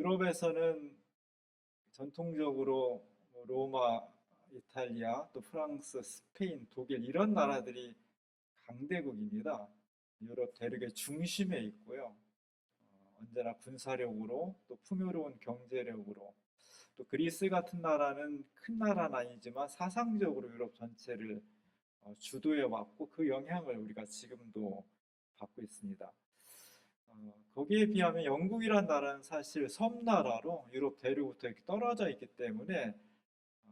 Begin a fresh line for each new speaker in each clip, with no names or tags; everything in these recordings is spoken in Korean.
유럽에서는 전통적으로 로마, 이탈리아, 또 프랑스, 스페인, 독일 이런 나라들이 강대국입니다. 유럽 대륙의 중심에 있고요. 언제나 군사력으로 또 풍요로운 경제력으로 또 그리스 같은 나라는 큰 나라는 아니지만 사상적으로 유럽 전체를 주도해 왔고 그 영향을 우리가 지금도 받고 있습니다. 거기에 비하면 영국이란 나라는 사실 섬나라로 유럽 대륙부터 이렇게 떨어져 있기 때문에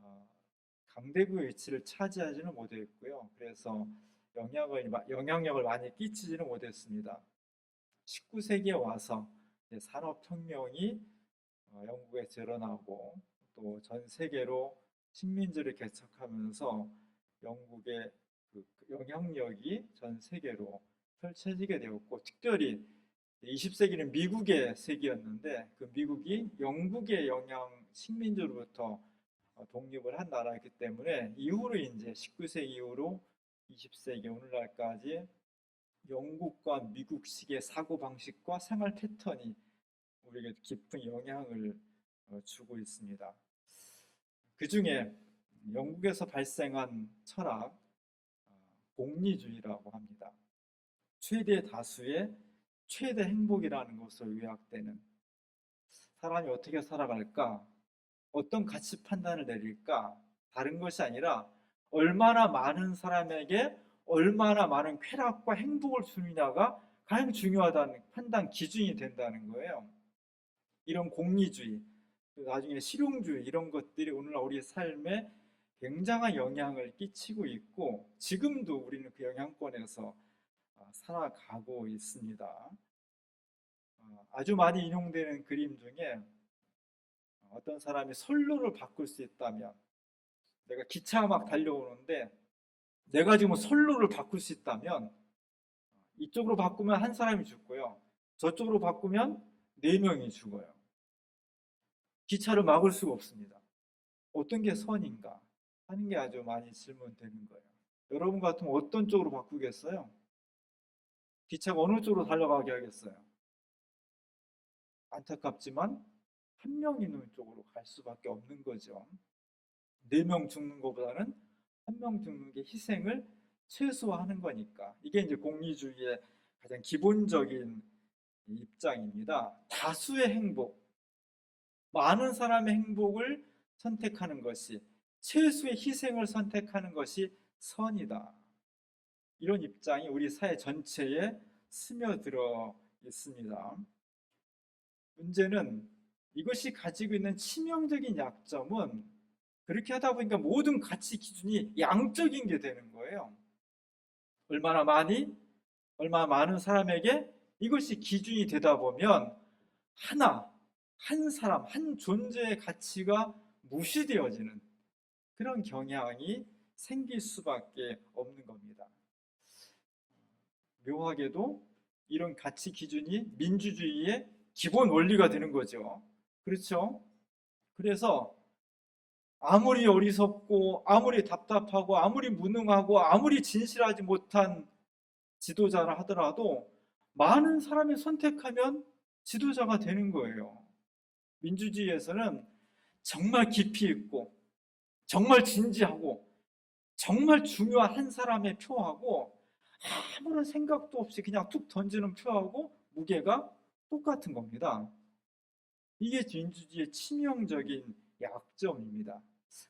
어, 강대국의 위치를 차지하지는 못했고요. 그래서 영향력을 많이 끼치지는 못했습니다. 19세기에 와서 산업혁명이 영국에서 일어나고 또 전 세계로 식민지를 개척하면서 영국의 그 영향력이 전 세계로 펼쳐지게 되었고 특별히 20세기는 미국의 세기였는데 그 미국이 영국의 영향 식민지로부터 독립을 한 나라였기 때문에 이후로 이제 19세기 이후로 20세기 오늘날까지 영국과 미국식의 사고방식과 생활 패턴이 우리에게 깊은 영향을 주고 있습니다. 그 중에 영국에서 발생한 철학, 공리주의라고 합니다. 최대 다수의 최대 행복이라는 것으로 요약되는 사람이 어떻게 살아갈까? 어떤 가치 판단을 내릴까? 다른 것이 아니라 얼마나 많은 사람에게 얼마나 많은 쾌락과 행복을 주느냐가 가장 중요하다는 판단 기준이 된다는 거예요. 이런 공리주의, 나중에 실용주의 이런 것들이 오늘날 우리 삶에 굉장한 영향을 끼치고 있고 지금도 우리는 그 영향권에서 살아가고 있습니다. 아주 많이 인용되는 그림 중에 어떤 사람이 선로를 바꿀 수 있다면 내가 기차가 막 달려오는데 내가 지금 선로를 바꿀 수 있다면 이쪽으로 바꾸면 한 사람이 죽고요. 저쪽으로 바꾸면 네 명이 죽어요. 기차를 막을 수가 없습니다. 어떤 게 선인가 하는 게 아주 많이 질문되는 거예요. 여러분 같으면 어떤 쪽으로 바꾸겠어요? 기차가 어느 쪽으로 달려가게 하겠어요? 안타깝지만 한 명 있는 쪽으로 갈 수밖에 없는 거죠. 네 명 죽는 것보다는 한 명 죽는 게 희생을 최소화하는 거니까. 이게 이제 공리주의의 가장 기본적인 입장입니다. 다수의 행복, 많은 사람의 행복을 선택하는 것이 최소의 희생을 선택하는 것이 선이다. 이런 입장이 우리 사회 전체에 스며들어 있습니다. 문제는 이것이 가지고 있는 치명적인 약점은 그렇게 하다 보니까 모든 가치 기준이 양적인 게 되는 거예요. 얼마나 많이, 얼마나 많은 사람에게 이것이 기준이 되다 보면 한 사람, 한 존재의 가치가 무시되어지는 그런 경향이 생길 수밖에 없는 겁니다. 묘하게도 이런 가치 기준이 민주주의의 기본 원리가 되는 거죠. 그렇죠? 그래서 아무리 어리석고 아무리 답답하고 아무리 무능하고 아무리 진실하지 못한 지도자라 하더라도 많은 사람이 선택하면 지도자가 되는 거예요. 민주주의에서는 정말 깊이 있고 정말 진지하고 정말 중요한 한 사람의 표하고 아무런 생각도 없이 그냥 툭 던지는 표하고 무게가 똑같은 겁니다. 이게 민주주의의 치명적인 약점입니다.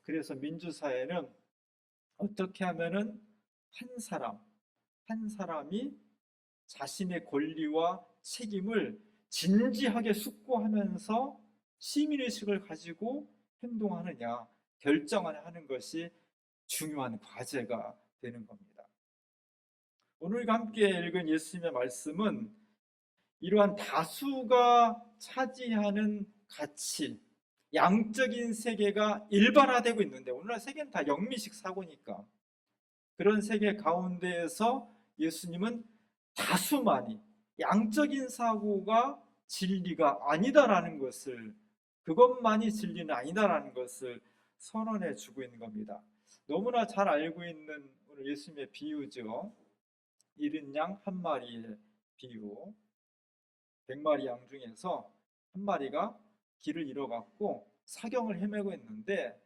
그래서 민주사회는 어떻게 하면은 한 사람, 한 사람이 자신의 권리와 책임을 진지하게 숙고하면서 시민의식을 가지고 행동하느냐, 결정하는 것이 중요한 과제가 되는 겁니다. 오늘 함께 읽은 예수님의 말씀은 이러한 다수가 차지하는 가치, 양적인 세계가 일반화되고 있는데 오늘날 세계는 다 영미식 사고니까 그런 세계 가운데에서 예수님은 다수만이 양적인 사고가 진리가 아니다라는 것을 그것만이 진리는 아니다라는 것을 선언해 주고 있는 겁니다. 너무나 잘 알고 있는 오늘 예수님의 비유죠. 잃은 양 한 마리의 비유. 100마리 양 중에서 한 마리가 길을 잃어갖고 사경을 헤매고 있는데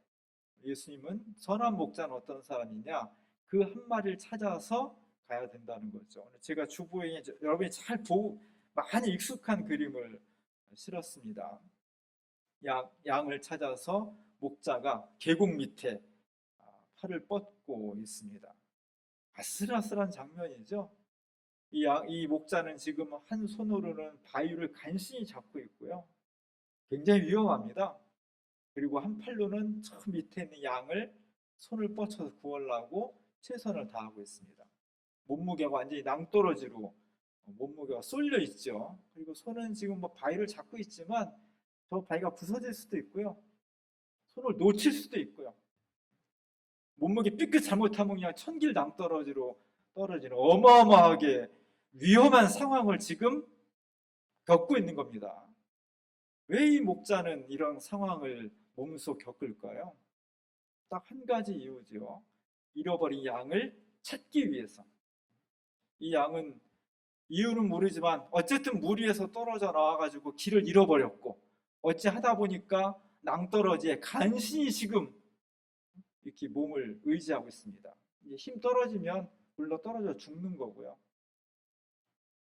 예수님은 선한 목자는 어떤 사람이냐? 그 한 마리를 찾아서 가야 된다는 거죠. 제가 주보에 여러분이 잘 보고 많이 익숙한 그림을 실었습니다. 양을 찾아서 목자가 계곡 밑에 팔을 뻗고 있습니다. 아슬아슬한 장면이죠. 이 목자는 지금 한 손으로는 바위를 간신히 잡고 있고요. 굉장히 위험합니다. 그리고 한 팔로는 저 밑에 있는 양을 손을 뻗쳐서 구하려고 최선을 다하고 있습니다. 몸무게가 완전히 낭떠러지로 몸무게가 쏠려 있죠. 그리고 손은 지금 뭐 바위를 잡고 있지만 저 바위가 부서질 수도 있고요. 손을 놓칠 수도 있고요. 몸무게 삐끗 잘못하면 그냥 천길 낭떠러지로 떨어지는 어마어마하게 위험한 상황을 지금 겪고 있는 겁니다. 왜 이 목자는 이런 상황을 몸소 겪을까요? 딱 한 가지 이유죠. 잃어버린 양을 찾기 위해서. 이 양은 이유는 모르지만 어쨌든 물 위에서 떨어져 나와가지고 길을 잃어버렸고 어찌 하다 보니까 낭떠러지에 간신히 지금 이렇게 몸을 의지하고 있습니다. 힘 떨어지면 물러 떨어져 죽는 거고요.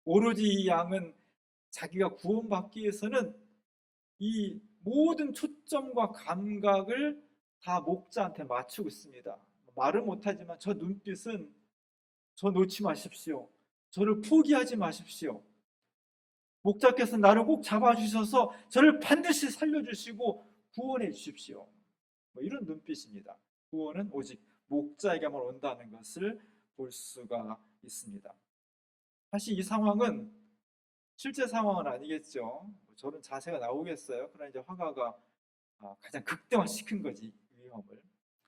오로지 이 양은 자기가 구원받기 위해서는 이 모든 초점과 감각을 다 목자한테 맞추고 있습니다. 말은 못하지만 저 눈빛은 저 놓지 마십시오. 저를 포기하지 마십시오. 목자께서 나를 꼭 잡아주셔서 저를 반드시 살려주시고 구원해 주십시오. 뭐 이런 눈빛입니다. 구원은 오직 목자에게만 온다는 것을 볼 수가 있습니다. 사실 이 상황은 실제 상황은 아니겠죠. 저런 자세가 나오겠어요. 그러나 이제 화가가 가장 극대화시킨 거지, 위험을.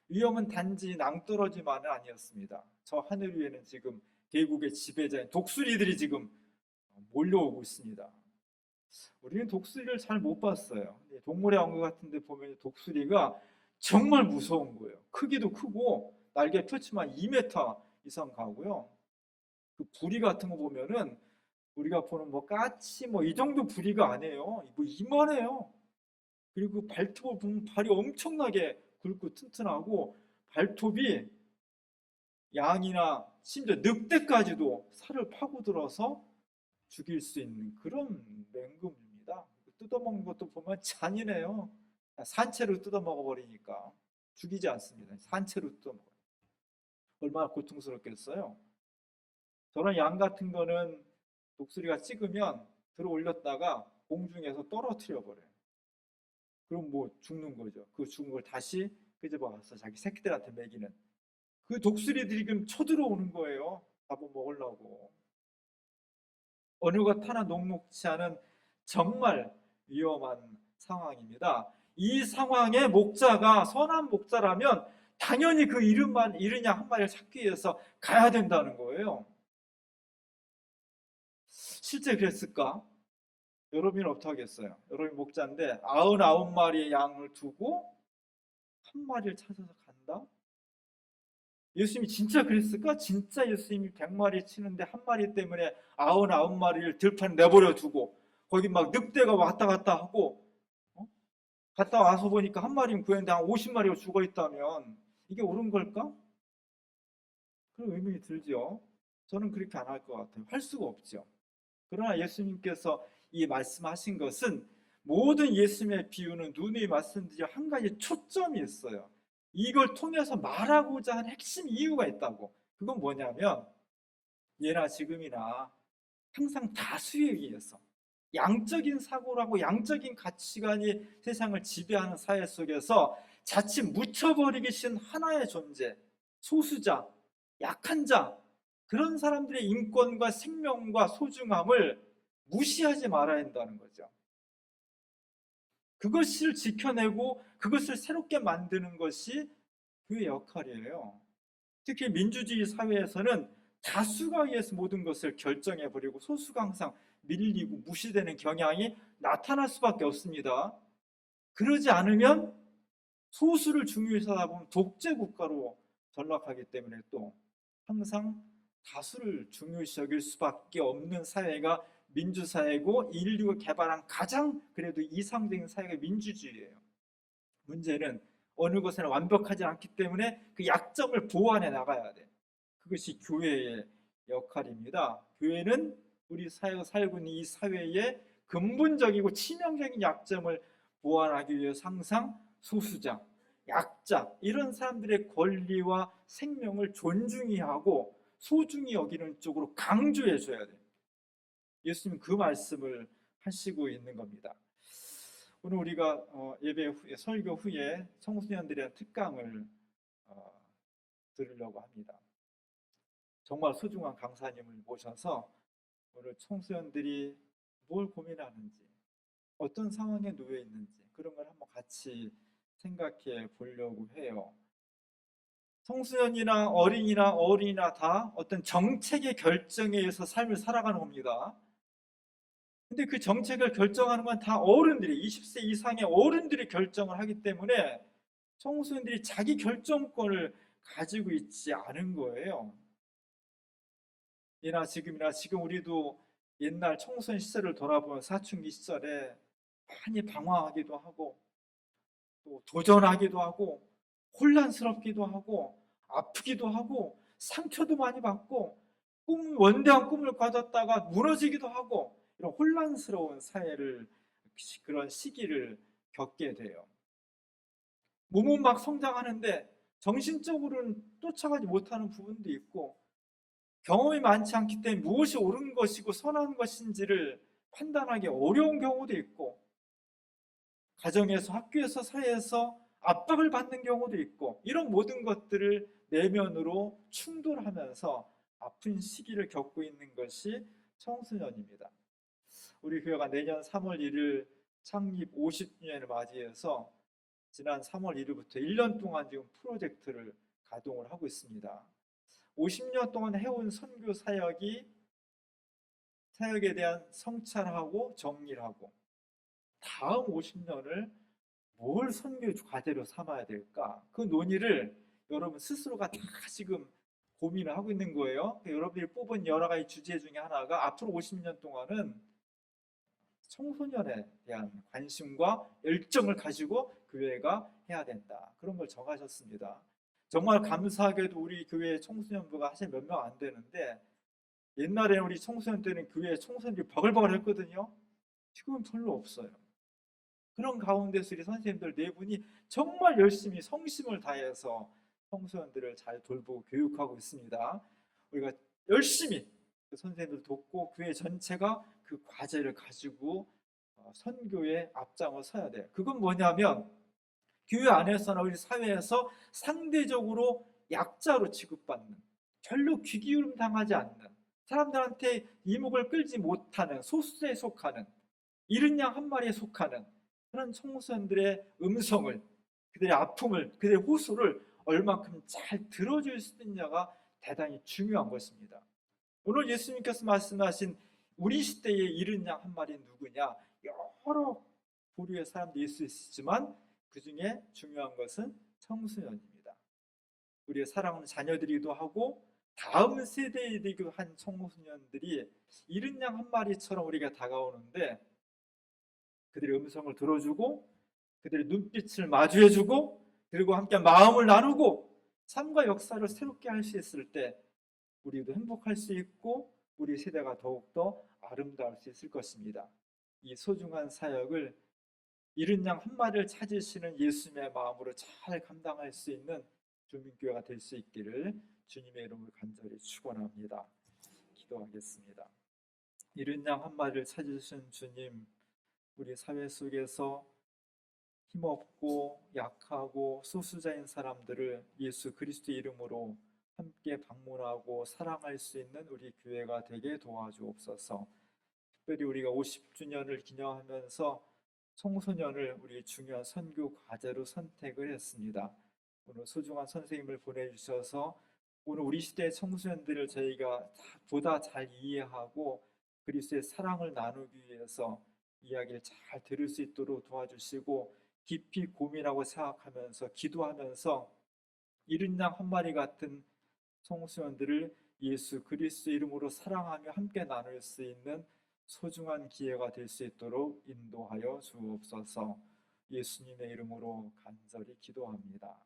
위험은 단지 낭떠러지만은 아니었습니다. 저 하늘 위에는 지금 계곡의 지배자인 독수리들이 지금 몰려오고 있습니다. 우리는 독수리를 잘 못 봤어요. 동물의 왕국 같은 데 보면 독수리가 정말 무서운 거예요. 크기도 크고 날개 펼치면 2m 이상 가고요. 그 부리 같은 거 보면은 우리가 보는 뭐 까치 뭐 이 정도 부리가 아니에요. 뭐 이만해요. 그리고 발톱을 보면 발이 엄청나게 굵고 튼튼하고 발톱이 양이나 심지어 늑대까지도 살을 파고들어서 죽일 수 있는 그런 맹금입니다. 뜯어먹는 것도 보면 잔인해요. 산채로 뜯어먹어 버리니까 죽이지 않습니다. 산채로 뜯어먹어요. 얼마나 고통스럽겠어요. 저런 양 같은 거는 독수리가 찍으면 들어 올렸다가 공중에서 떨어뜨려 버려요. 그럼 뭐 죽는 거죠. 그 죽은 걸 다시 끄집어와서 자기 새끼들한테 먹이는. 그 독수리들이 지금 쳐들어오는 거예요. 잡아먹으려고. 어느 것 하나 녹록치 않은 정말 위험한 상황입니다. 이 상황에 목자가 선한 목자라면 당연히 그 잃은 양 한 마리를 찾기 위해서 가야 된다는 거예요. 실제 그랬을까? 여러분은 어떻게 하겠어요? 여러분이 목자인데 99마리의 양을 두고 한 마리를 찾아서 간다? 예수님이 진짜 그랬을까? 진짜 예수님이 100마리 치는데 한 마리 때문에 99마리를 들판에 내버려 두고 거기 막 늑대가 왔다 갔다 하고 갔다 와서 보니까 한 마리는 구했는데 한 50마리가 죽어 있다면 이게 옳은 걸까? 그런 의문이 들죠. 저는 그렇게 안 할 것 같아요. 할 수가 없죠. 그러나 예수님께서 이 말씀하신 것은 모든 예수님의 비유는 누누이 말씀드린 한 가지 초점이 있어요. 이걸 통해서 말하고자 하는 핵심 이유가 있다고. 그건 뭐냐면 예나 지금이나 항상 다수에 의해서 양적인 사고라고 양적인 가치관이 세상을 지배하는 사회 속에서 자칫 묻혀버리기 쉬운 하나의 존재, 소수자, 약한 자, 그런 사람들의 인권과 생명과 소중함을 무시하지 말아야 한다는 거죠. 그것을 지켜내고 그것을 새롭게 만드는 것이 그의 역할이에요. 특히 민주주의 사회에서는 다수가 의해서 모든 것을 결정해버리고 소수가 항상 밀리고 무시되는 경향이 나타날 수밖에 없습니다. 그러지 않으면 소수를 중요시 하다 보면 독재 국가로 전락하기 때문에 또 항상 다수를 중요시 여길 수밖에 없는 사회가 민주사회고 인류가 개발한 가장 그래도 이상적인 사회가 민주주의예요. 문제는 어느 것에나 완벽하지 않기 때문에 그 약점을 보완해 나가야 돼. 그것이 교회의 역할입니다. 교회는 우리 사회가 살고 있는 이 사회의 근본적이고 치명적인 약점을 보완하기 위해서 항상 소수자, 약자 이런 사람들의 권리와 생명을 존중히 하고 소중히 여기는 쪽으로 강조해 줘야 돼요. 예수님은 그 말씀을 하시고 있는 겁니다. 오늘 우리가 예배 후에 설교 후에 청소년들의 특강을 들으려고 합니다. 정말 소중한 강사님을 모셔서 오늘 청소년들이 뭘 고민하는지 어떤 상황에 놓여 있는지 그런 걸 한번 같이 생각해 보려고 해요. 청소년이나 어린이나 다 어떤 정책의 결정에 의해서 삶을 살아가는 겁니다. 근데 그 정책을 결정하는 건 다 어른들이 20세 이상의 어른들이 결정을 하기 때문에 청소년들이 자기 결정권을 가지고 있지 않은 거예요. 지금 우리도 옛날 청소년 시절을 돌아보면 사춘기 시절에 많이 방황하기도 하고 또 도전하기도 하고 혼란스럽기도 하고 아프기도 하고 상처도 많이 받고 원대한 꿈을 가졌다가 무너지기도 하고 이런 혼란스러운 그런 시기를 겪게 돼요. 몸은 막 성장하는데 정신적으로는 쫓아가지 못하는 부분도 있고 경험이 많지 않기 때문에 무엇이 옳은 것이고 선한 것인지를 판단하기 어려운 경우도 있고 가정에서 학교에서 사회에서 압박을 받는 경우도 있고 이런 모든 것들을 내면으로 충돌하면서 아픈 시기를 겪고 있는 것이 청소년입니다. 우리 교회가 내년 3월 1일 창립 50주년을 맞이해서 지난 3월 1일부터 1년 동안 지금 프로젝트를 가동을 하고 있습니다. 50년 동안 해온 선교 사역에 대한 성찰하고 정리를 하고 다음 50년을 뭘 선교 과제로 삼아야 될까? 그 논의를 여러분 스스로가 다 지금 고민을 하고 있는 거예요. 여러분들이 뽑은 여러 가지 주제 중에 하나가 앞으로 50년 동안은 청소년에 대한 관심과 열정을 가지고 교회가 해야 된다. 그런 걸 정하셨습니다. 정말 감사하게도 우리 교회 청소년부가 사실 몇 명 안 되는데 옛날에는 우리 청소년 때는 교회에 청소년들이 버글버글 했거든요. 지금은 별로 없어요. 그런 가운데서 우리 선생님들 네 분이 정말 열심히 성심을 다해서 청소년들을 잘 돌보고 교육하고 있습니다. 우리가 열심히 그 선생님들 돕고 교회 전체가 그 과제를 가지고 선교에 앞장을 서야 돼요. 그건 뭐냐면 교회 안에서나 우리 사회에서 상대적으로 약자로 취급받는, 별로 귀 기울임 당하지 않는, 사람들한테 이목을 끌지 못하는 소수에 속하는, 이른 양 한 마리에 속하는 그런 청소년들의 음성을, 그들의 아픔을, 그들의 호소를 얼만큼 잘 들어줄 수 있느냐가 대단히 중요한 것입니다. 오늘 예수님께서 말씀하신 우리 시대의 이른 양 한 마리는 누구냐? 여러 부류의 사람들이 있을 수 있지만 그 중에 중요한 것은 청소년입니다. 우리의 사랑하는 자녀들이기도 하고 다음 세대이기도 한 청소년들이 이른 양 한 마리처럼 우리가 다가오는데 그들의 음성을 들어주고 그들의 눈빛을 마주해주고 그리고 함께 마음을 나누고 삶과 역사를 새롭게 할 수 있을 때 우리도 행복할 수 있고 우리 세대가 더욱더 아름다울 수 있을 것입니다. 이 소중한 사역을 이른 양 한 마리를 찾으시는 예수님의 마음으로 잘 감당할 수 있는 주민교회가 될 수 있기를 주님의 이름으로 간절히 축원합니다. 기도하겠습니다. 이른 양 한 마리를 찾으신 주님, 우리 사회 속에서 힘없고 약하고 소수자인 사람들을 예수 그리스도의 이름으로 함께 방문하고 사랑할 수 있는 우리 교회가 되게 도와주옵소서. 특별히 우리가 50주년을 기념하면서 청소년을 우리 중요한 선교 과제로 선택을 했습니다. 오늘 소중한 선생님을 보내주셔서 오늘 우리 시대의 청소년들을 저희가 보다 잘 이해하고 그리스도의 사랑을 나누기 위해서 이야기를 잘 들을 수 있도록 도와주시고 깊이 고민하고 생각하면서 기도하면서 이른 양 한 마리 같은 청소년들을 예수 그리스도 이름으로 사랑하며 함께 나눌 수 있는 소중한 기회가 될 수 있도록 인도하여 주옵소서. 예수님의 이름으로 간절히 기도합니다.